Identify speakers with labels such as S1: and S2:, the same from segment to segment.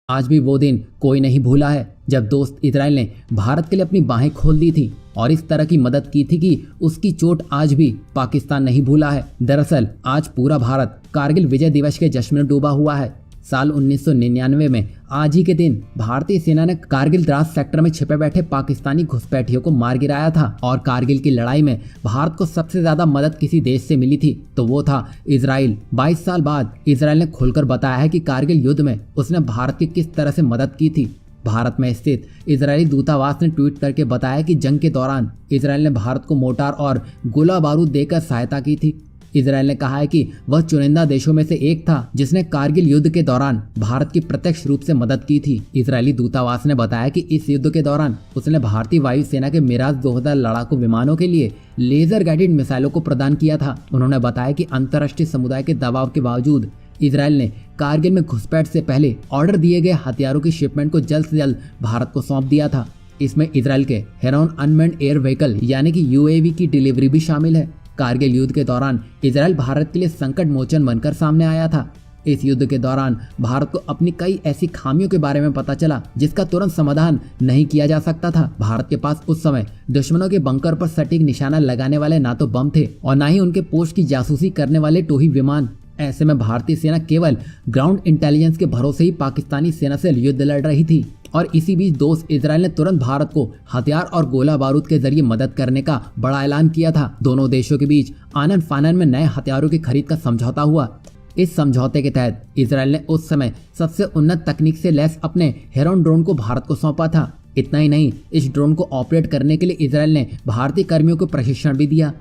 S1: आज भी वो दिन कोई नहीं भूला है जब दोस्त इजराइल ने भारत के लिए अपनी बाहें खोल दी थी और इस तरह की मदद की थी कि उसकी चोट आज भी पाकिस्तान नहीं भूला है। दरअसल आज पूरा भारत कारगिल विजय दिवस के जश्न में डूबा हुआ है। साल 1999 में आज ही के दिन भारतीय सेना ने कारगिल द्रास सेक्टर में छिपे बैठे पाकिस्तानी घुसपैठियों को मार गिराया था और कारगिल की लड़ाई में भारत को सबसे ज्यादा मदद किसी देश से मिली थी तो वो था इजराइल। 22 साल बाद इजराइल ने खुलकर बताया है कि कारगिल युद्ध में उसने भारत की किस तरह से मदद की थी। भारत में स्थित इजरायली दूतावास ने ट्वीट करके बताया कि जंग के दौरान इजराइल ने भारत को मोर्टार और गोला बारूद देकर सहायता की थी। इजराइल ने कहा है कि वह चुनिंदा देशों में से एक था जिसने कारगिल युद्ध के दौरान भारत की प्रत्यक्ष रूप से मदद की थी। इजरायली दूतावास ने बताया कि इस युद्ध के दौरान उसने भारतीय वायुसेना के मिराज 2000 लड़ाकू विमानों के लिए लेजर गाइडेड मिसाइलों को प्रदान किया था। उन्होंने बताया कि अंतर्राष्ट्रीय समुदाय के दबाव के बावजूद इजराइल ने कारगिल में घुसपैठ से पहले ऑर्डर दिए गए हथियारों की शिपमेंट को जल्द से जल्द भारत को सौंप दिया था। इसमें इजराइल के हेरॉन अनमैन्ड एयर व्हीकल यानी कि यूएवी की डिलीवरी भी शामिल है। कारगिल युद्ध के दौरान इजराइल भारत के लिए संकट मोचन बनकर सामने आया था। इस युद्ध के दौरान भारत को अपनी कई ऐसी खामियों के बारे में पता चला जिसका तुरंत समाधान नहीं किया जा सकता था। भारत के पास उस समय दुश्मनों के बंकर पर सटीक निशाना लगाने वाले ना तो बम थे और ना ही उनके पोस्ट की जासूसी करने वाले टोही विमान। ऐसे में भारतीय सेना केवल ग्राउंड इंटेलिजेंस के भरोसे ही पाकिस्तानी सेना से युद्ध लड़ रही थी और इसी बीच दोस्त इजराइल ने तुरंत भारत को हथियार और गोला बारूद के जरिए मदद करने का बड़ा ऐलान किया था। दोनों देशों के बीच आनन फानन में नए हथियारों की खरीद का समझौता हुआ। इस समझौते के तहत इजराइल ने उस समय सबसे उन्नत तकनीक से लैस अपने हेरॉन ड्रोन को भारत को सौंपा था। इतना ही नहीं, इस ड्रोन को ऑपरेट करने के लिए इजराइल ने भारतीय कर्मियों को प्रशिक्षण भी दिया।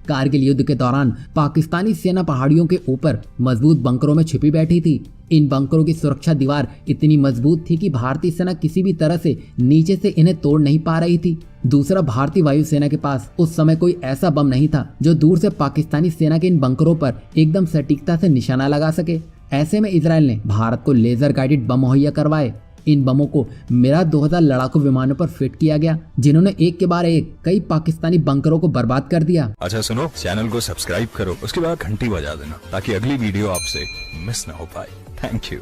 S1: कारगिल युद्ध के दौरान पाकिस्तानी सेना पहाड़ियों के ऊपर मजबूत बंकरों में छिपी बैठी थी। इन बंकरों की सुरक्षा दीवार इतनी मजबूत थी कि भारतीय सेना किसी भी तरह से नीचे से इन्हें तोड़ नहीं पा रही थी। दूसरा, भारतीय वायुसेना के पास उस समय कोई ऐसा बम नहीं था जो दूर से पाकिस्तानी सेना के इन बंकरों पर एकदम सटीकता से निशाना लगा सके। ऐसे में इजराइल ने भारत को लेजर गाइडेड बम मुहैया करवाए। इन बमों को मिराज 2000 लड़ाकू विमानों पर फिट किया गया जिन्होंने एक के बाद एक कई पाकिस्तानी बंकरों को बर्बाद कर दिया।
S2: अच्छा सुनो, चैनल को सब्सक्राइब करो, उसके बाद घंटी बजा देना ताकि अगली वीडियो आपसे मिस ना हो पाए। Thank you.